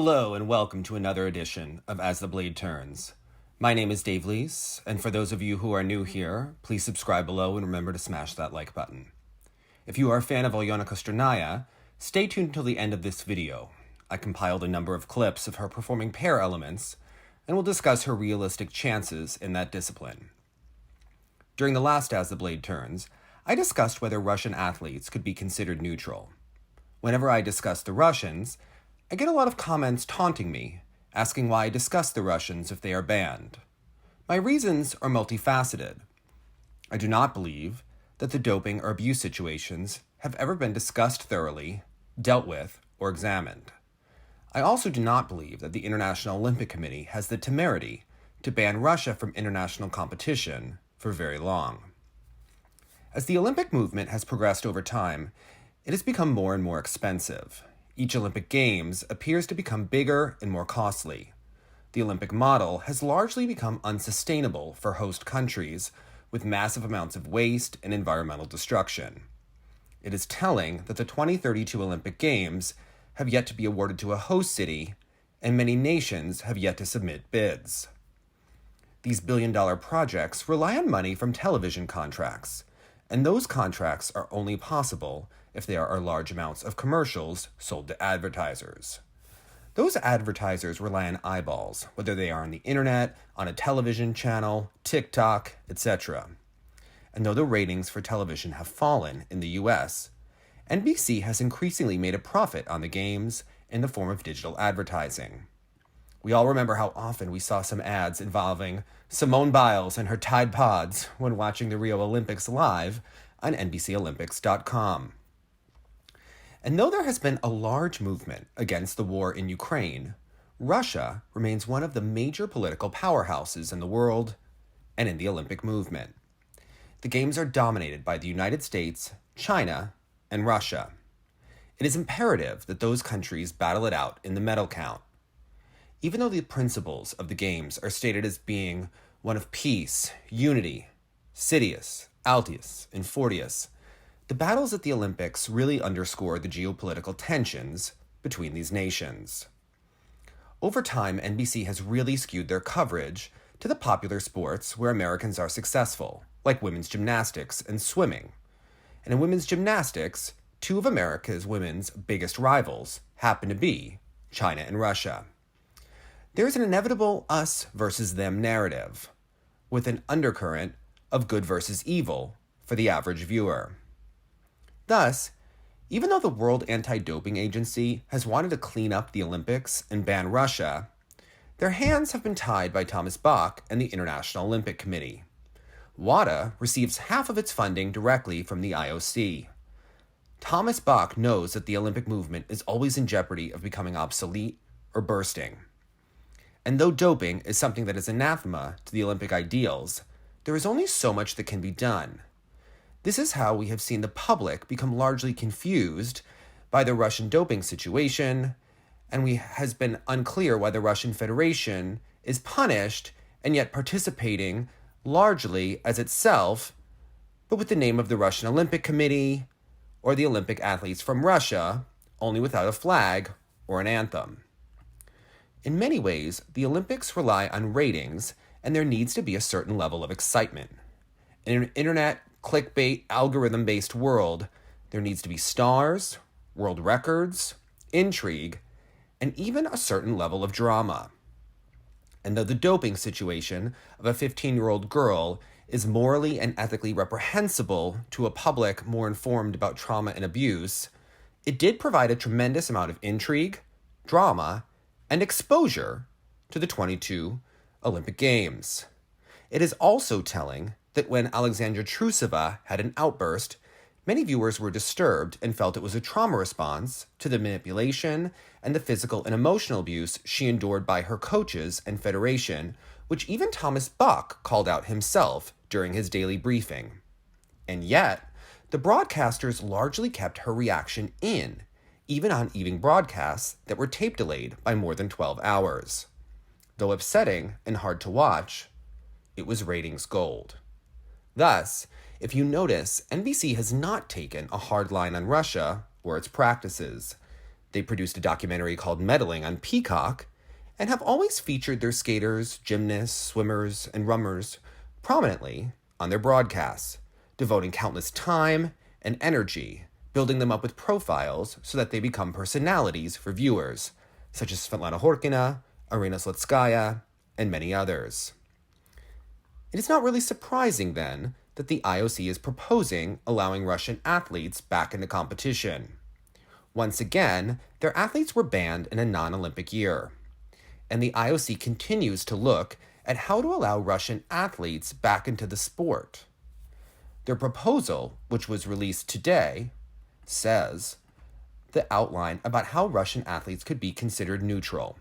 Hello and welcome to another edition of As the Blade Turns. My name is Dave Leese, and for those of you who are new here, please subscribe below and remember to smash that like button. If you are a fan of Alena Kostornaia, stay tuned until the end of this video. I compiled a number of clips of her performing pair elements, and will discuss her realistic chances in that discipline. During the last As the Blade Turns, I discussed whether Russian athletes could be considered neutral. Whenever I discuss the Russians, I get a lot of comments taunting me, asking why I discuss the Russians if they are banned. My reasons are multifaceted. I do not believe that the doping or abuse situations have ever been discussed thoroughly, dealt with, or examined. I also do not believe that the International Olympic Committee has the temerity to ban Russia from international competition for very long. As the Olympic movement has progressed over time, it has become more and more expensive. Each Olympic Games appears to become bigger and more costly. The Olympic model has largely become unsustainable for host countries, with massive amounts of waste and environmental destruction. It is telling that the 2032 Olympic Games have yet to be awarded to a host city, and many nations have yet to submit bids. These billion-dollar projects rely on money from television contracts, and those contracts are only possible if there are large amounts of commercials sold to advertisers. Those advertisers rely on eyeballs, whether they are on the internet, on a television channel, TikTok, etc. And though the ratings for television have fallen in the US, NBC has increasingly made a profit on the games in the form of digital advertising. We all remember how often we saw some ads involving Simone Biles and her Tide Pods when watching the Rio Olympics live on NBCOlympics.com. And though there has been a large movement against the war in Ukraine, Russia remains one of the major political powerhouses in the world and in the Olympic movement. The Games are dominated by the United States, China, and Russia. It is imperative that those countries battle it out in the medal count. Even though the principles of the Games are stated as being one of peace, unity, Citius, Altius, and Fortius, the battles at the Olympics really underscore the geopolitical tensions between these nations. Over time, NBC has really skewed their coverage to the popular sports where Americans are successful, like women's gymnastics and swimming. And in women's gymnastics, two of America's women's biggest rivals happen to be China and Russia. There's an inevitable us versus them narrative, with an undercurrent of good versus evil for the average viewer. Thus, even though the World Anti-Doping Agency has wanted to clean up the Olympics and ban Russia, their hands have been tied by Thomas Bach and the International Olympic Committee. WADA receives half of its funding directly from the IOC. Thomas Bach knows that the Olympic movement is always in jeopardy of becoming obsolete or bursting. And though doping is something that is anathema to the Olympic ideals, there is only so much that can be done. This is how we have seen the public become largely confused by the Russian doping situation, and has been unclear why the Russian Federation is punished and yet participating largely as itself, but with the name of the Russian Olympic Committee or the Olympic athletes from Russia, only without a flag or an anthem. In many ways, the Olympics rely on ratings, and there needs to be a certain level of excitement. In an internet, clickbait, algorithm-based world, there needs to be stars, world records, intrigue, and even a certain level of drama. And though the doping situation of a 15-year-old girl is morally and ethically reprehensible to a public more informed about trauma and abuse, it did provide a tremendous amount of intrigue, drama, and exposure to the 22 Olympic Games. It is also telling that when Alexandra Trusova had an outburst, many viewers were disturbed and felt it was a trauma response to the manipulation and the physical and emotional abuse she endured by her coaches and federation, which even Thomas Bach called out himself during his daily briefing. And yet, the broadcasters largely kept her reaction in, even on evening broadcasts that were tape delayed by more than 12 hours. Though upsetting and hard to watch, it was ratings gold. Thus, if you notice, NBC has not taken a hard line on Russia or its practices. They produced a documentary called Medaling on Peacock and have always featured their skaters, gymnasts, swimmers, and runners prominently on their broadcasts, devoting countless time and energy, building them up with profiles so that they become personalities for viewers, such as Svetlana Horkina, Arina Slutskaya, and many others. It is not really surprising, then, that the IOC is proposing allowing Russian athletes back into competition. Once again, their athletes were banned in a non-Olympic year, and the IOC continues to look at how to allow Russian athletes back into the sport. Their proposal, which was released today, says the outline about how Russian athletes could be considered neutral.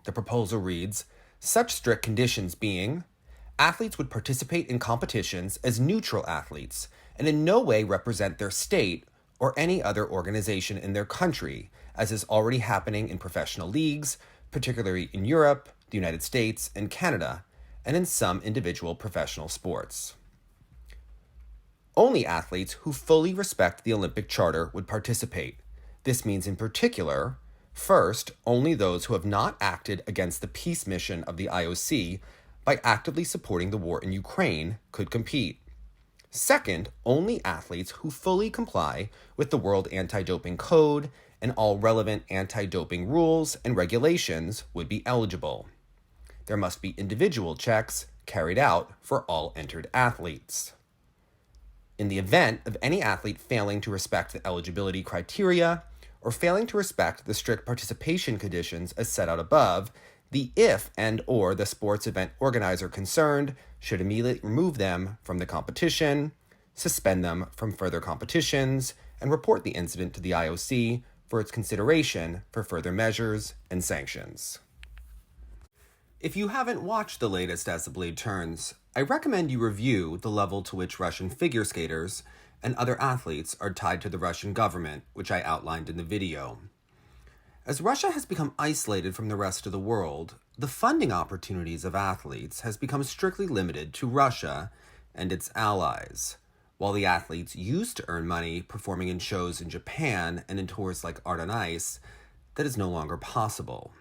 The proposal reads, such strict conditions being, athletes would participate in competitions as neutral athletes and in no way represent their state or any other organization in their country, as is already happening in professional leagues, particularly in Europe, the United States, and Canada, and in some individual professional sports. Only athletes who fully respect the Olympic Charter would participate. This means, in particular, first, only those who have not acted against the peace mission of the IOC by actively supporting the war in Ukraine could compete. Second, only athletes who fully comply with the World Anti-Doping Code and all relevant anti-doping rules and regulations would be eligible. There must be individual checks carried out for all entered athletes. In the event of any athlete failing to respect the eligibility criteria or failing to respect the strict participation conditions as set out above, the IF and or the sports event organizer concerned should immediately remove them from the competition, suspend them from further competitions, and report the incident to the IOC for its consideration for further measures and sanctions. If you haven't watched the latest As the Blade Turns, I recommend you review the level to which Russian figure skaters and other athletes are tied to the Russian government, which I outlined in the video. As Russia has become isolated from the rest of the world, the funding opportunities of athletes has become strictly limited to Russia and its allies. While the athletes used to earn money performing in shows in Japan and in tours like Art on Ice, that is no longer possible.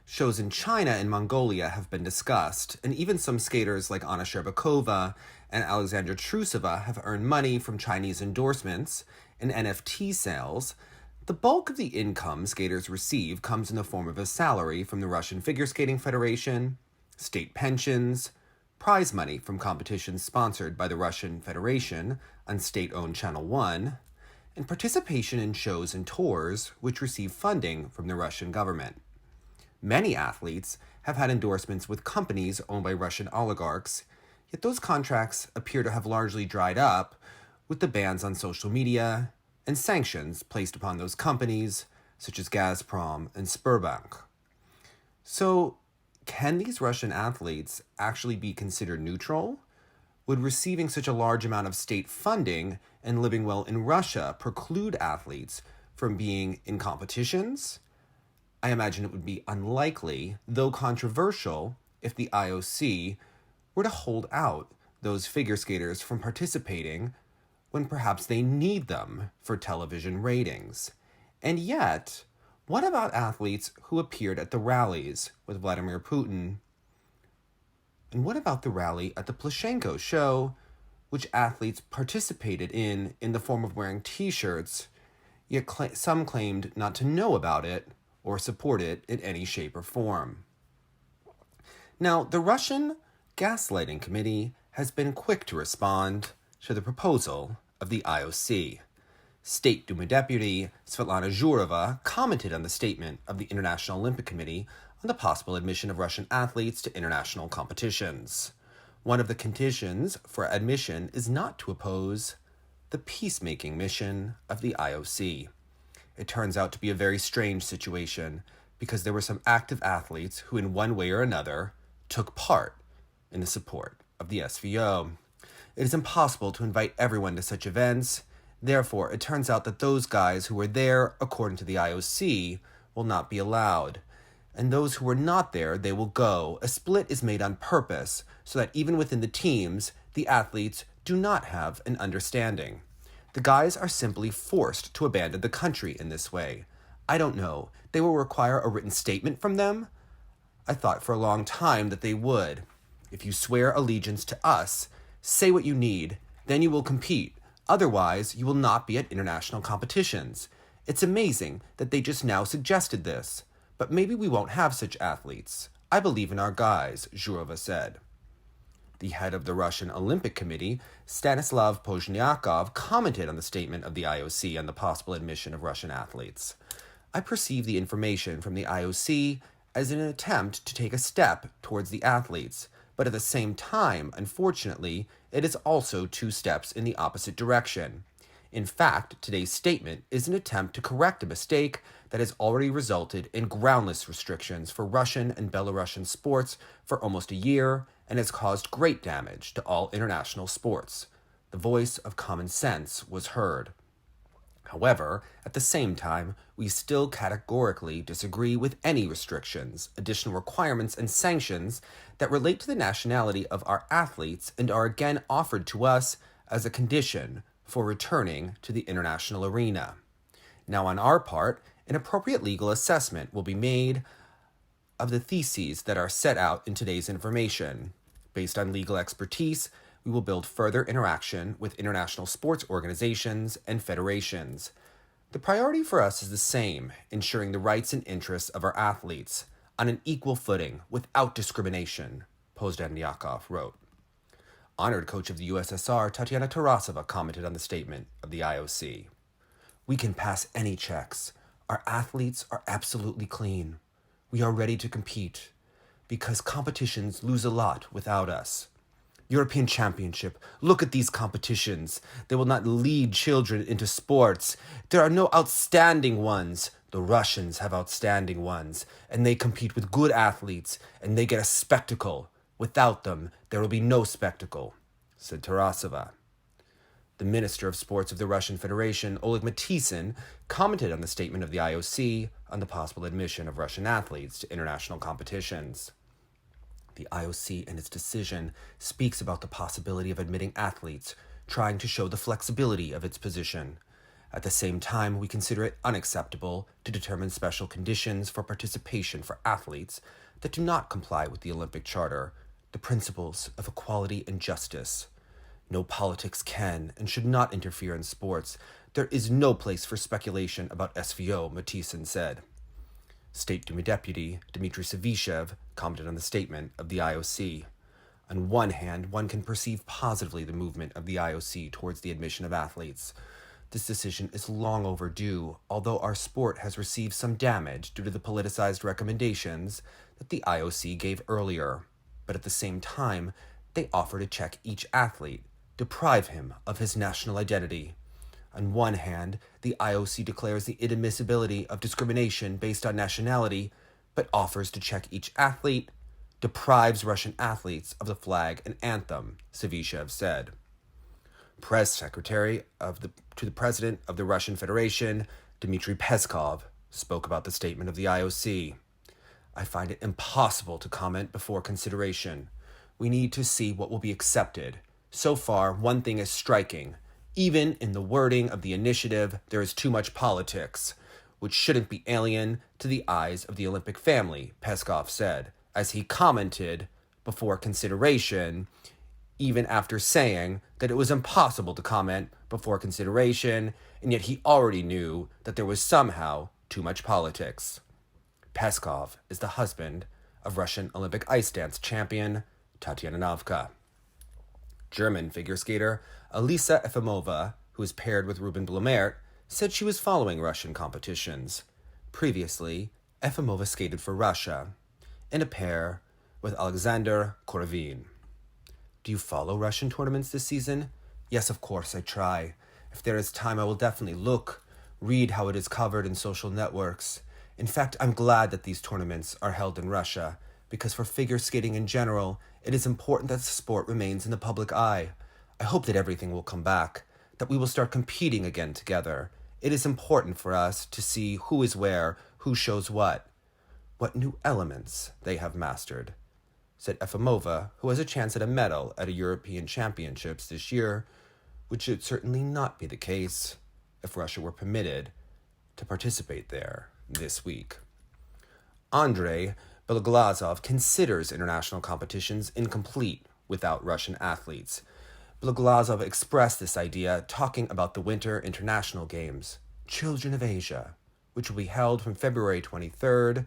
Shows in China and Mongolia have been discussed, and even some skaters like Anna Sherbakova and Alexandra Trusova have earned money from Chinese endorsements and NFT sales. The bulk of the income skaters receive comes in the form of a salary from the Russian Figure Skating Federation, state pensions, prize money from competitions sponsored by the Russian Federation on state-owned Channel 1, and participation in shows and tours which receive funding from the Russian government. Many athletes have had endorsements with companies owned by Russian oligarchs, yet those contracts appear to have largely dried up with the bans on social media and sanctions placed upon those companies, such as Gazprom and Sberbank. So, can these Russian athletes actually be considered neutral? Would receiving such a large amount of state funding and living well in Russia preclude athletes from being in competitions? I imagine it would be unlikely, though controversial, if the IOC were to hold out those figure skaters from participating when perhaps they need them for television ratings. And yet, what about athletes who appeared at the rallies with Vladimir Putin? And what about the rally at the Plushenko show, which athletes participated in the form of wearing t-shirts, yet some claimed not to know about it or support it in any shape or form? Now, the Russian Gaslighting Committee has been quick to respond to the proposal of the IOC. State Duma Deputy Svetlana Zhurova commented on the statement of the International Olympic Committee on the possible admission of Russian athletes to international competitions. One of the conditions for admission is not to oppose the peacemaking mission of the IOC. It turns out to be a very strange situation because there were some active athletes who in one way or another took part in the support of the SVO. It is impossible to invite everyone to such events. Therefore, it turns out that those guys who were there, according to the IOC, will not be allowed. And those who were not there, they will go. A split is made on purpose so that even within the teams, the athletes do not have an understanding. The guys are simply forced to abandon the country in this way. I don't know. They will require a written statement from them? I thought for a long time that they would. If you swear allegiance to us, say what you need, then you will compete. Otherwise, you will not be at international competitions. It's amazing that they just now suggested this. But maybe we won't have such athletes. I believe in our guys, Zhurova said. The head of the Russian Olympic Committee, Stanislav Pozhniakov, commented on the statement of the IOC on the possible admission of Russian athletes. I perceive the information from the IOC as an attempt to take a step towards the athletes, but at the same time, unfortunately, it is also 2 steps in the opposite direction. In fact, today's statement is an attempt to correct a mistake that has already resulted in groundless restrictions for Russian and Belarusian sports for almost a year and has caused great damage to all international sports. The voice of common sense was heard. However, at the same time, we still categorically disagree with any restrictions, additional requirements, and sanctions that relate to the nationality of our athletes and are again offered to us as a condition for returning to the international arena. Now, on our part, an appropriate legal assessment will be made of the theses that are set out in today's information. Based on legal expertise, we will build further interaction with international sports organizations and federations. The priority for us is the same, ensuring the rights and interests of our athletes on an equal footing without discrimination, Pozhniakov wrote. Honored coach of the USSR, Alexandra Trusova, commented on the statement of the IOC. We can pass any checks. Our athletes are absolutely clean. We are ready to compete because competitions lose a lot without us. European Championship, look at these competitions. They will not lead children into sports. There are no outstanding ones. The Russians have outstanding ones, and they compete with good athletes, and they get a spectacle. Without them, there will be no spectacle, said Tarasova. The Minister of Sports of the Russian Federation, Oleg Matysyn, commented on the statement of the IOC on the possible admission of Russian athletes to international competitions. The IOC in its decision speaks about the possibility of admitting athletes, trying to show the flexibility of its position. At the same time, we consider it unacceptable to determine special conditions for participation for athletes that do not comply with the Olympic Charter, the principles of equality and justice. No politics can and should not interfere in sports. There is no place for speculation about SVO, Matysyn said. State Duma Deputy Dmitry Savishev commented on the statement of the IOC. On one hand, one can perceive positively the movement of the IOC towards the admission of athletes. This decision is long overdue, although our sport has received some damage due to the politicized recommendations that the IOC gave earlier. But at the same time, they offer to check each athlete, deprive him of his national identity. On one hand, the IOC declares the inadmissibility of discrimination based on nationality, but offers to check each athlete, deprives Russian athletes of the flag and anthem, Savishev said. Press Secretary to the President of the Russian Federation, Dmitry Peskov, spoke about the statement of the IOC. I find it impossible to comment before consideration. We need to see what will be accepted. So far, one thing is striking. Even in the wording of the initiative, there is too much politics, which shouldn't be alien to the eyes of the Olympic family, Peskov said, as he commented before consideration, even after saying that it was impossible to comment before consideration, and yet he already knew that there was somehow too much politics. Peskov is the husband of Russian Olympic ice dance champion Tatiana Navka. German figure skater Alisa Efimova, who is paired with Ruben Blumert, said she was following Russian competitions. Previously, Efimova skated for Russia, in a pair with Alexander Korovin. Do you follow Russian tournaments this season? Yes, of course, I try. If there is time, I will definitely look, read how it is covered in social networks. In fact, I'm glad that these tournaments are held in Russia, because for figure skating in general, it is important that the sport remains in the public eye. I hope that everything will come back, that we will start competing again together. It is important for us to see who is where, who shows what new elements they have mastered, said Efimova, who has a chance at a medal at a European Championships this year, which should certainly not be the case if Russia were permitted to participate there. this week. Andrei Beloglazov considers international competitions incomplete without Russian athletes. Beloglazov expressed this idea talking about the Winter International Games, Children of Asia, which will be held from February 23rd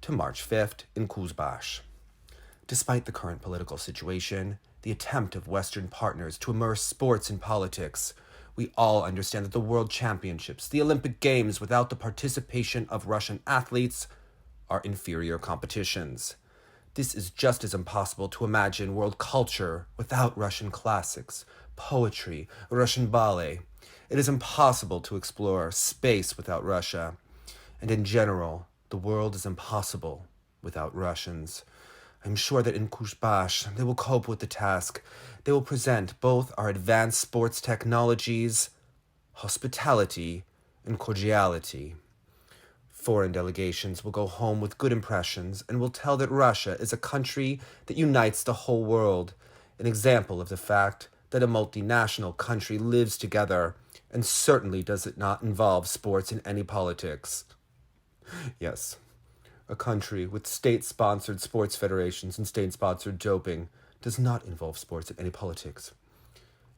to March 5th in Kuzbash. Despite the current political situation, the attempt of Western partners to immerse sports in politics, we all understand that the World Championships, the Olympic Games without the participation of Russian athletes, are inferior competitions. This is just as impossible to imagine world culture without Russian classics, poetry, Russian ballet. It is impossible to explore space without Russia. And in general, the world is impossible without Russians. I'm sure that in Kuzbash, they will cope with the task. They will present both our advanced sports technologies, hospitality, and cordiality. Foreign delegations will go home with good impressions and will tell that Russia is a country that unites the whole world, an example of the fact that a multinational country lives together and certainly does not involve sports in any politics. Yes, a country with state-sponsored sports federations and state-sponsored doping does not involve sports in any politics.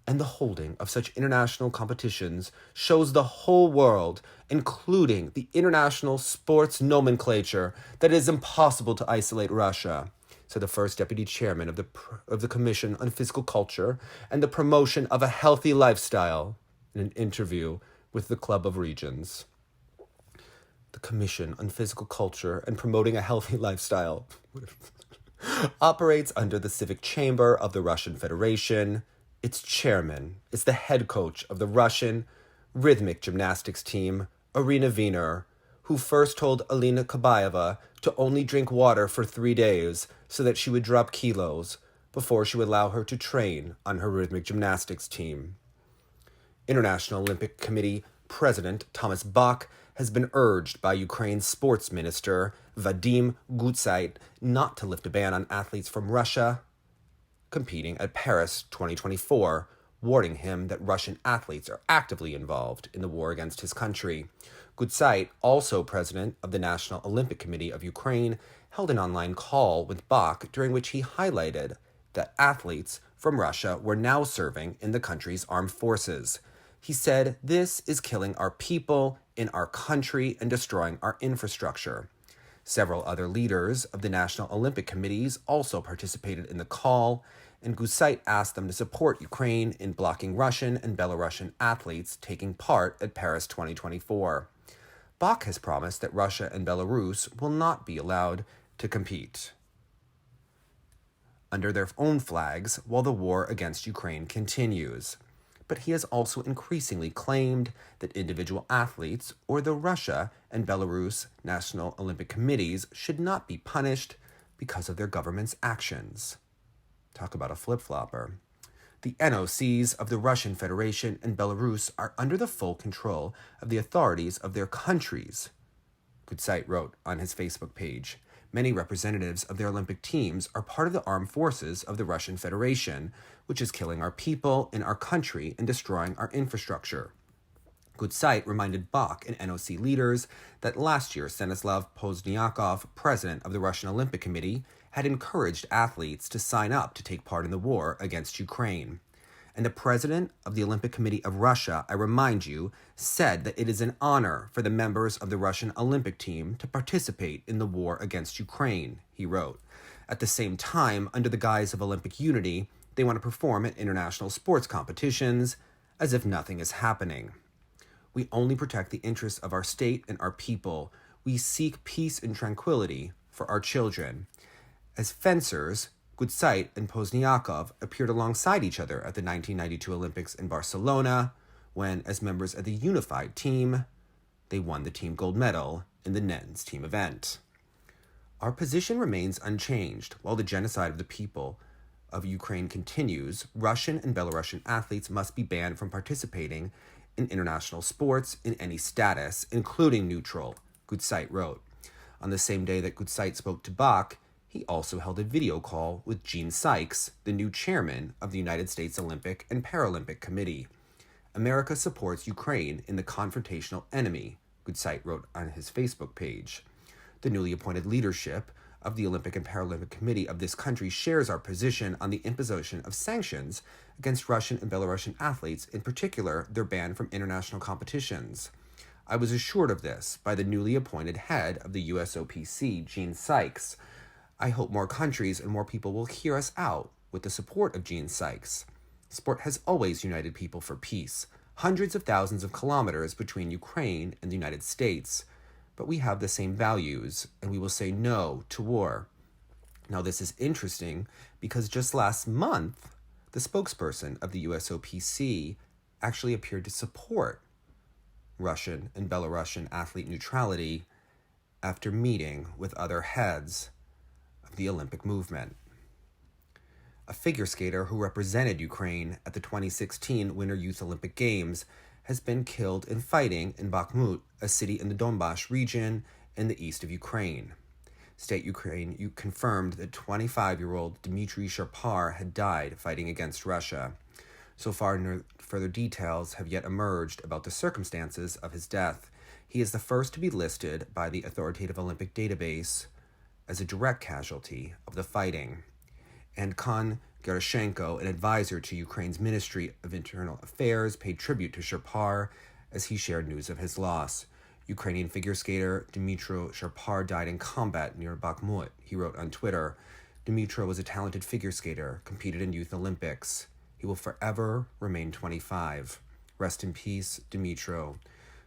And the holding of such international competitions shows the whole world, including the international sports nomenclature, that it is impossible to isolate Russia, said the first deputy chairman of the Commission on Physical Culture and the Promotion of a Healthy Lifestyle in an interview with the Club of Regions. The Commission on Physical Culture and Promoting a Healthy Lifestyle operates under the Civic Chamber of the Russian Federation. Its chairman is the head coach of the Russian rhythmic gymnastics team, Irina Wiener, who first told Alena Kabayeva to only drink water for 3 days so that she would drop kilos before she would allow her to train on her rhythmic gymnastics team. International Olympic Committee President Thomas Bach has been urged by Ukraine's sports minister Vadim Gutsait not to lift a ban on athletes from Russia competing at Paris 2024, warning him that Russian athletes are actively involved in the war against his country. Gutsait, also president of the National Olympic Committee of Ukraine, held an online call with Bach during which he highlighted that athletes from Russia were now serving in the country's armed forces. He said, "This is killing our people in our country and destroying our infrastructure." Several other leaders of the National Olympic Committees also participated in the call, and Gutsait asked them to support Ukraine in blocking Russian and Belarusian athletes taking part at Paris 2024. Bach has promised that Russia and Belarus will not be allowed to compete under their own flags while the war against Ukraine continues. But he has also increasingly claimed that individual athletes or the Russia and Belarus National Olympic Committees should not be punished because of their government's actions. Talk about a flip-flopper. The NOCs of the Russian Federation and Belarus are under the full control of the authorities of their countries, Gutsait wrote on his Facebook page. Many representatives of their Olympic teams are part of the armed forces of the Russian Federation, which is killing our people in our country and destroying our infrastructure. Gutsait reminded Bach and NOC leaders that last year Stanislav Pozniakov, president of the Russian Olympic Committee, had encouraged athletes to sign up to take part in the war against Ukraine. And the president of the Olympic Committee of Russia, I remind you, said that it is an honor for the members of the Russian Olympic team to participate in the war against Ukraine, he wrote. At the same time, under the guise of Olympic unity, they want to perform at international sports competitions as if nothing is happening. We only protect the interests of our state and our people. We seek peace and tranquility for our children. As fencers, Gutsait and Pozniakov appeared alongside each other at the 1992 Olympics in Barcelona, when, as members of the unified team, they won the team gold medal in the men's team event. Our position remains unchanged. While the genocide of the people of Ukraine continues, Russian and Belarusian athletes must be banned from participating in international sports in any status, including neutral, Gutsait wrote. On the same day that Gutsait spoke to Bach, he also held a video call with Gene Sykes, the new chairman of the United States Olympic and Paralympic Committee. America supports Ukraine in the confrontational enemy, Gutsite wrote on his Facebook page. The newly appointed leadership of the Olympic and Paralympic Committee of this country shares our position on the imposition of sanctions against Russian and Belarusian athletes, in particular their ban from international competitions. I was assured of this by the newly appointed head of the USOPC, Gene Sykes. I hope more countries and more people will hear us out with the support of Gene Sykes. Sport has always united people for peace, hundreds of thousands of kilometers between Ukraine and the United States. But we have the same values, and we will say no to war. Now, this is interesting because just last month, the spokesperson of the USOPC actually appeared to support Russian and Belarusian athlete neutrality after meeting with other heads of the Olympic movement. A figure skater who represented Ukraine at the 2016 Winter Youth Olympic Games has been killed in fighting in Bakhmut, a city in the Donbass region in the east of Ukraine. State Ukraine confirmed that 25-year-old Dmitry Sharpar had died fighting against Russia. So far, no further details have yet emerged about the circumstances of his death. He is the first to be listed by the authoritative Olympic database as a direct casualty of the fighting. And Kon Gerashenko, an advisor to Ukraine's Ministry of Internal Affairs, paid tribute to Sharpar as he shared news of his loss. Ukrainian figure skater Dmytro Sharpar died in combat near Bakhmut, he wrote on Twitter. Dmytro was a talented figure skater, competed in Youth Olympics. He will forever remain 25. Rest in peace, Dmytro.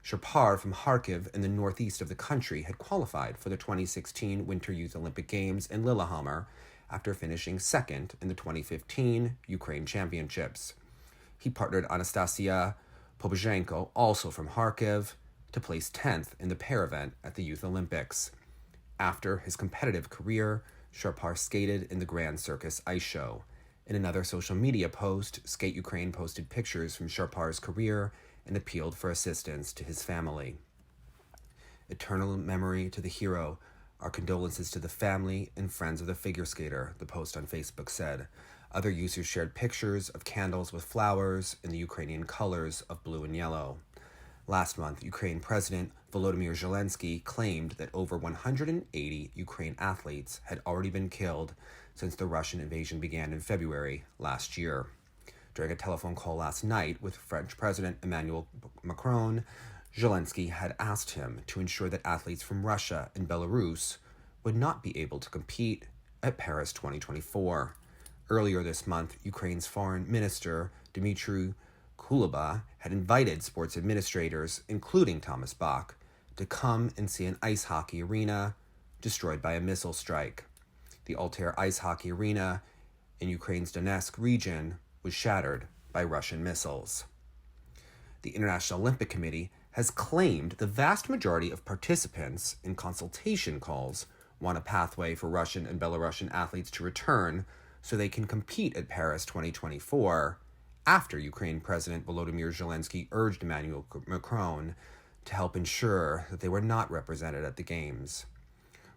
Sharpar from Kharkiv in the northeast of the country had qualified for the 2016 Winter Youth Olympic Games in Lillehammer after finishing second in the 2015 Ukraine Championships. He partnered Anastasia Pobzhenko, also from Kharkiv, to place 10th in the pair event at the Youth Olympics. After his competitive career, Sharpar skated in the Grand Circus Ice Show. In another social media post, Skate Ukraine posted pictures from Sharpar's career and appealed for assistance to his family. Eternal memory to the hero. Our condolences to the family and friends of the figure skater, the post on Facebook said. Other users shared pictures of candles with flowers in the Ukrainian colors of blue and yellow. Last month, Ukraine President Volodymyr Zelensky claimed that over 180 Ukraine athletes had already been killed since the Russian invasion began in February last year. During a telephone call last night with French President Emmanuel Macron, Zelensky had asked him to ensure that athletes from Russia and Belarus would not be able to compete at Paris 2024. Earlier this month, Ukraine's foreign minister, Dmytro Kuleba, had invited sports administrators, including Thomas Bach, to come and see an ice hockey arena destroyed by a missile strike. The Altair Ice Hockey Arena in Ukraine's Donetsk region was shattered by Russian missiles. The International Olympic Committee has claimed the vast majority of participants in consultation calls want a pathway for Russian and Belarusian athletes to return so they can compete at Paris 2024 after Ukraine President Volodymyr Zelensky urged Emmanuel Macron to help ensure that they were not represented at the Games.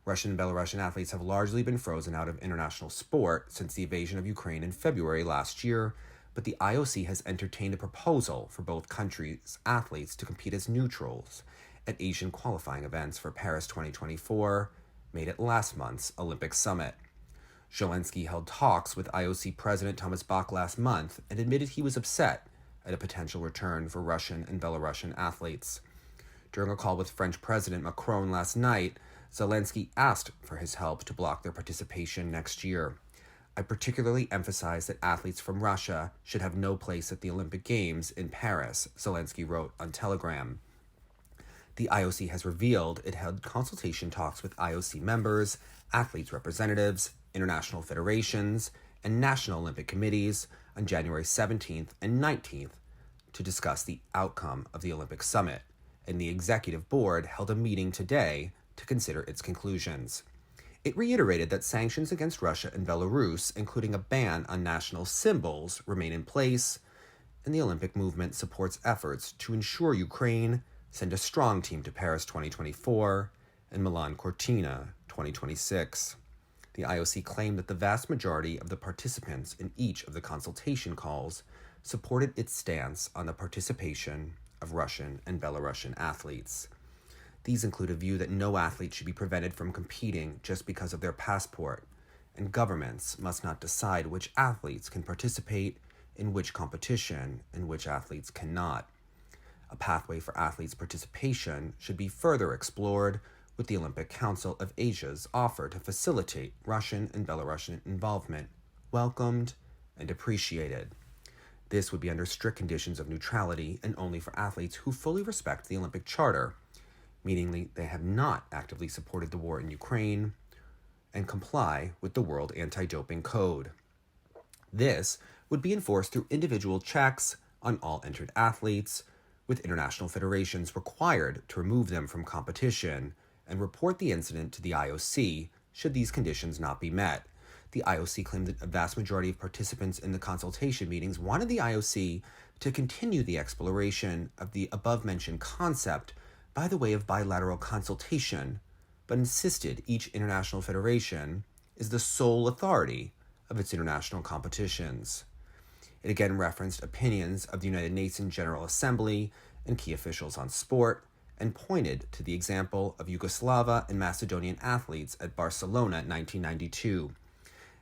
Russian and Belarusian athletes have largely been frozen out of international sport since the invasion of Ukraine in February last year, but the IOC has entertained a proposal for both countries' athletes to compete as neutrals at Asian qualifying events for Paris 2024, made at last month's Olympic summit. Zelensky held talks with IOC President Thomas Bach last month and admitted he was upset at a potential return for Russian and Belarusian athletes. During a call with French President Macron last night, Zelensky asked for his help to block their participation next year. I particularly emphasize that athletes from Russia should have no place at the Olympic Games in Paris, Zelensky wrote on Telegram. The IOC has revealed it held consultation talks with IOC members, athletes' representatives, international federations, and national Olympic committees on January 17th and 19th to discuss the outcome of the Olympic summit, and the executive board held a meeting today to consider its conclusions. It reiterated that sanctions against Russia and Belarus, including a ban on national symbols, remain in place, and the Olympic movement supports efforts to ensure Ukraine send a strong team to Paris 2024 and Milan Cortina 2026. The IOC claimed that the vast majority of the participants in each of the consultation calls supported its stance on the participation of Russian and Belarusian athletes. These include a view that no athlete should be prevented from competing just because of their passport, and governments must not decide which athletes can participate in which competition and which athletes cannot. A pathway for athletes' participation should be further explored, with the Olympic Council of Asia's offer to facilitate Russian and Belarusian involvement welcomed and appreciated. This would be under strict conditions of neutrality and only for athletes who fully respect the Olympic Charter, meaning they have not actively supported the war in Ukraine and comply with the World Anti-Doping Code. This would be enforced through individual checks on all entered athletes, with international federations required to remove them from competition and report the incident to the IOC should these conditions not be met. The IOC claimed that a vast majority of participants in the consultation meetings wanted the IOC to continue the exploration of the above-mentioned concept by the way of bilateral consultation, but insisted each international federation is the sole authority of its international competitions. It again referenced opinions of the United Nations General Assembly and key officials on sport, and pointed to the example of Yugoslav and Macedonian athletes at Barcelona in 1992.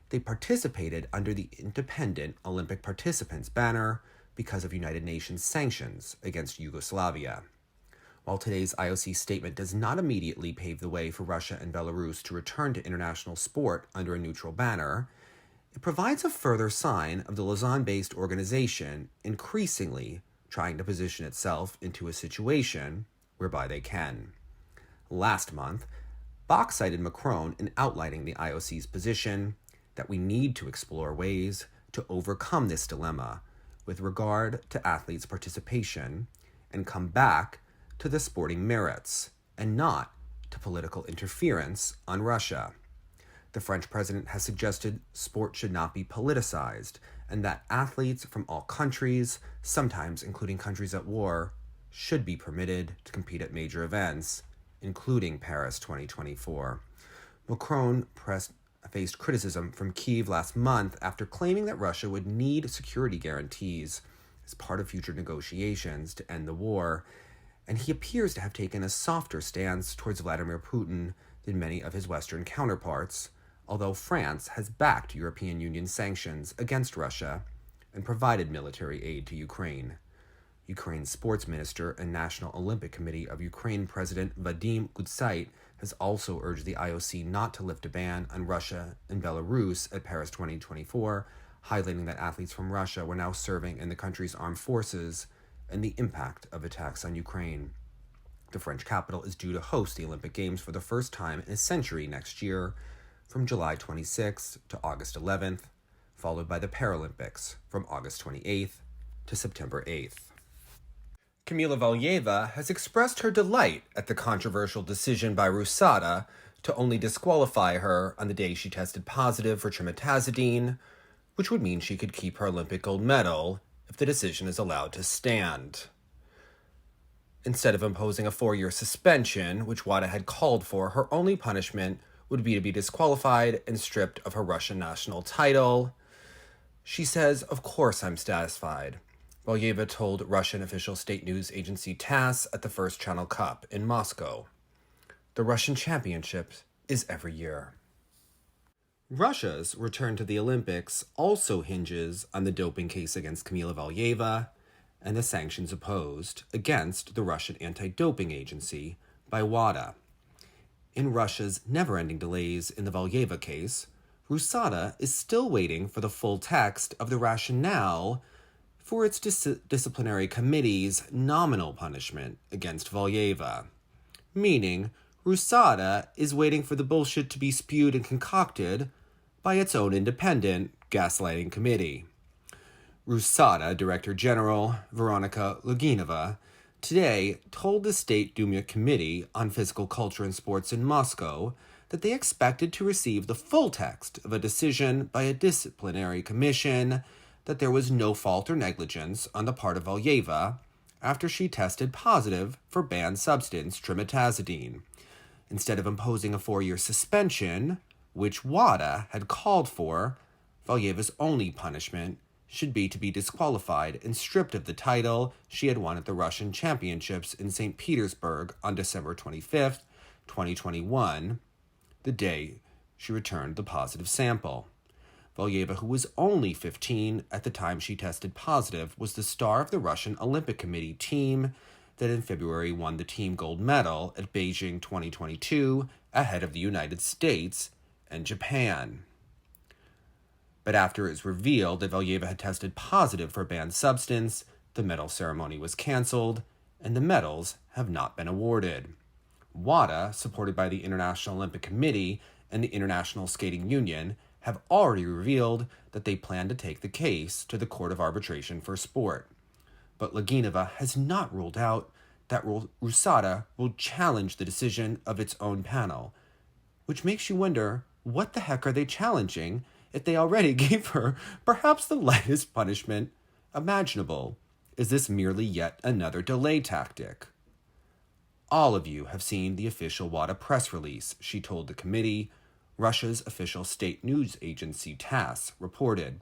They participated under the Independent Olympic Participants banner because of United Nations sanctions against Yugoslavia. While today's IOC statement does not immediately pave the way for Russia and Belarus to return to international sport under a neutral banner, it provides a further sign of the Lausanne-based organization increasingly trying to position itself into a situation whereby they can. Last month, Bach cited Macron in outlining the IOC's position that we need to explore ways to overcome this dilemma with regard to athletes' participation and come back to the sporting merits and not to political interference on Russia. The French president has suggested sport should not be politicized and that athletes from all countries, sometimes including countries at war, should be permitted to compete at major events, including Paris 2024. Macron faced criticism from Kyiv last month after claiming that Russia would need security guarantees as part of future negotiations to end the war, and he appears to have taken a softer stance towards Vladimir Putin than many of his Western counterparts, although France has backed European Union sanctions against Russia and provided military aid to Ukraine. Ukraine's sports minister and National Olympic Committee of Ukraine President Vadim Gutsait has also urged the IOC not to lift a ban on Russia and Belarus at Paris 2024, highlighting that athletes from Russia were now serving in the country's armed forces and the impact of attacks on Ukraine. The French capital is due to host the Olympic Games for the first time in a century next year, from July 26th to August 11th, followed by the Paralympics from August 28th to September 8th. Kamila Valieva has expressed her delight at the controversial decision by RUSADA to only disqualify her on the day she tested positive for trimetazidine, which would mean she could keep her Olympic gold medal if the decision is allowed to stand. Instead of imposing a 4-year suspension, which WADA had called for, her only punishment would be to be disqualified and stripped of her Russian national title. She says, "Of course I'm satisfied," Valieva told Russian official state news agency TASS at the First Channel Cup in Moscow. The Russian championship is every year. Russia's return to the Olympics also hinges on the doping case against Kamila Valieva and the sanctions opposed against the Russian anti-doping agency by WADA. In Russia's never-ending delays in the Valieva case, RUSADA is still waiting for the full text of the rationale for its disciplinary committee's nominal punishment against Valieva, meaning RUSADA is waiting for the bullshit to be spewed and concocted by its own independent gaslighting committee. RUSADA Director General Veronika Loginova today told the State Duma Committee on Physical Culture and Sports in Moscow that they expected to receive the full text of a decision by a disciplinary commission that there was no fault or negligence on the part of Valieva after she tested positive for banned substance trimetazidine. Instead of imposing a 4-year suspension, which WADA had called for, Valieva's only punishment should be to be disqualified and stripped of the title she had won at the Russian Championships in St. Petersburg on December 25th, 2021, the day she returned the positive sample. Valieva, who was only 15 at the time she tested positive, was the star of the Russian Olympic Committee team that in February won the team gold medal at Beijing 2022 ahead of the United States and Japan. But after it was revealed that Valieva had tested positive for a banned substance, the medal ceremony was canceled, and the medals have not been awarded. WADA, supported by the International Olympic Committee and the International Skating Union, have already revealed that they plan to take the case to the Court of Arbitration for Sport. But Laginova has not ruled out that RUSADA will challenge the decision of its own panel, which makes you wonder, what the heck are they challenging if they already gave her perhaps the lightest punishment imaginable? Is this merely yet another delay tactic? All of you have seen the official WADA press release, she told the committee. Russia's official state news agency TASS reported.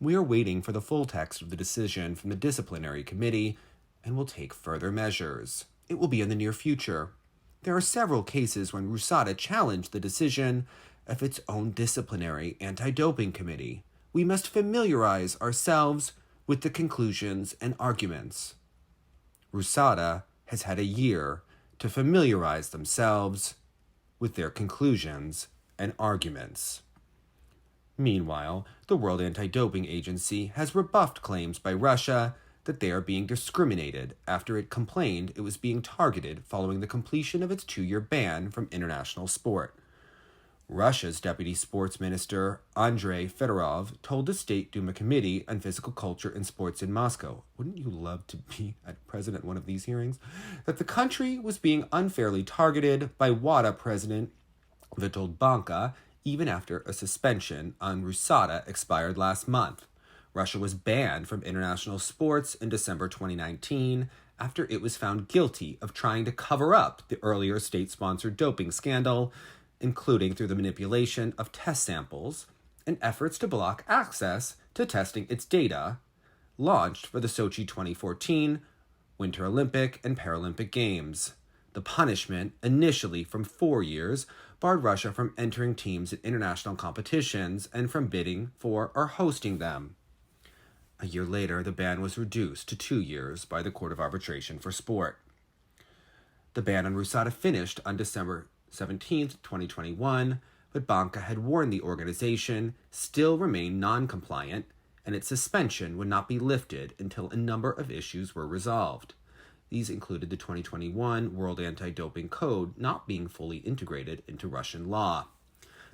We are waiting for the full text of the decision from the disciplinary committee and will take further measures. It will be in the near future. There are several cases when RUSADA challenged the decision of its own disciplinary anti-doping committee. We must familiarize ourselves with the conclusions and arguments. RUSADA has had a year to familiarize themselves with their conclusions and arguments. Meanwhile, the World Anti-Doping Agency has rebuffed claims by Russia that they are being discriminated after it complained it was being targeted following the completion of its 2-year ban from international sport. Russia's Deputy Sports Minister Andrei Fedorov told the State Duma Committee on Physical Culture and Sports in Moscow, wouldn't you love to be present at one of these hearings, that the country was being unfairly targeted by WADA President Witold Banka even after a suspension on RUSADA expired last month. Russia was banned from international sports in December 2019 after it was found guilty of trying to cover up the earlier state-sponsored doping scandal, including through the manipulation of test samples and efforts to block access to testing its data, launched for the Sochi 2014 Winter Olympic and Paralympic Games. The punishment, initially from 4 years, barred Russia from entering teams at international competitions and from bidding for or hosting them. A year later, the ban was reduced to 2 years by the Court of Arbitration for Sport. The ban on RUSADA finished on December 17, 2021, but Banka had warned the organization still remained non-compliant and its suspension would not be lifted until a number of issues were resolved. These included the 2021 World Anti-Doping Code not being fully integrated into Russian law.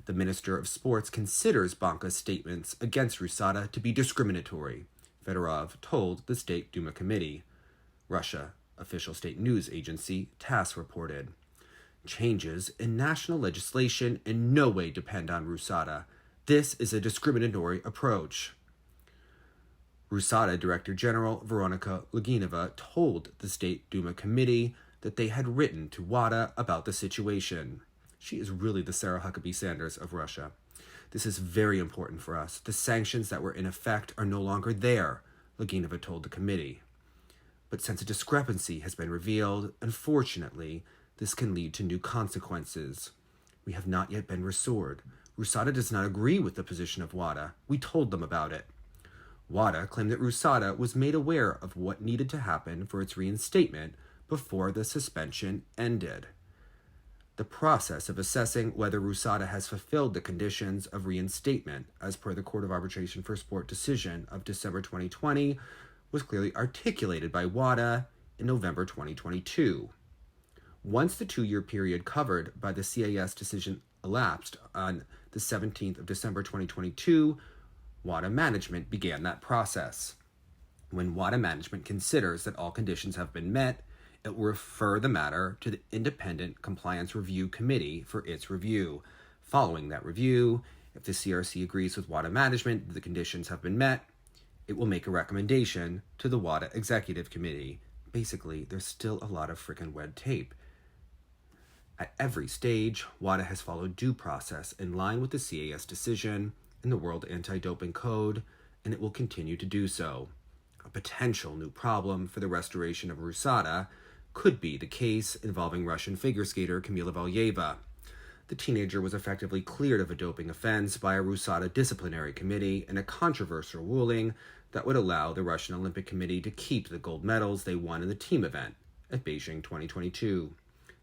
The Minister of Sports considers Banka's statements against RUSADA to be discriminatory, Fedorov told the State Duma Committee. Russia official state news agency TASS reported. Changes in national legislation in no way depend on RUSADA. This is a discriminatory approach. RUSADA Director General Veronika Laginova told the State Duma Committee that they had written to WADA about the situation. She is really the Sarah Huckabee Sanders of Russia. This is very important for us. The sanctions that were in effect are no longer there, Laginova told the committee. But since a discrepancy has been revealed, unfortunately, this can lead to new consequences. We have not yet been restored. RUSADA does not agree with the position of WADA. We told them about it. WADA claimed that RUSADA was made aware of what needed to happen for its reinstatement before the suspension ended. The process of assessing whether RUSADA has fulfilled the conditions of reinstatement, as per the Court of Arbitration for Sport decision of December 2020, was clearly articulated by WADA in November 2022. Once the 2-year period covered by the CAS decision elapsed on the 17th of December 2022, WADA management began that process. When WADA management considers that all conditions have been met, it will refer the matter to the Independent Compliance Review Committee for its review. Following that review, if the CRC agrees with WADA management that the conditions have been met, it will make a recommendation to the WADA Executive Committee. Basically, there's still a lot of frickin' red tape. At every stage, WADA has followed due process in line with the CAS decision and the World Anti-Doping Code, and it will continue to do so. A potential new problem for the restoration of RUSADA could be the case involving Russian figure skater Kamila Valieva. The teenager was effectively cleared of a doping offense by a RUSADA disciplinary committee in a controversial ruling that would allow the Russian Olympic Committee to keep the gold medals they won in the team event at Beijing 2022.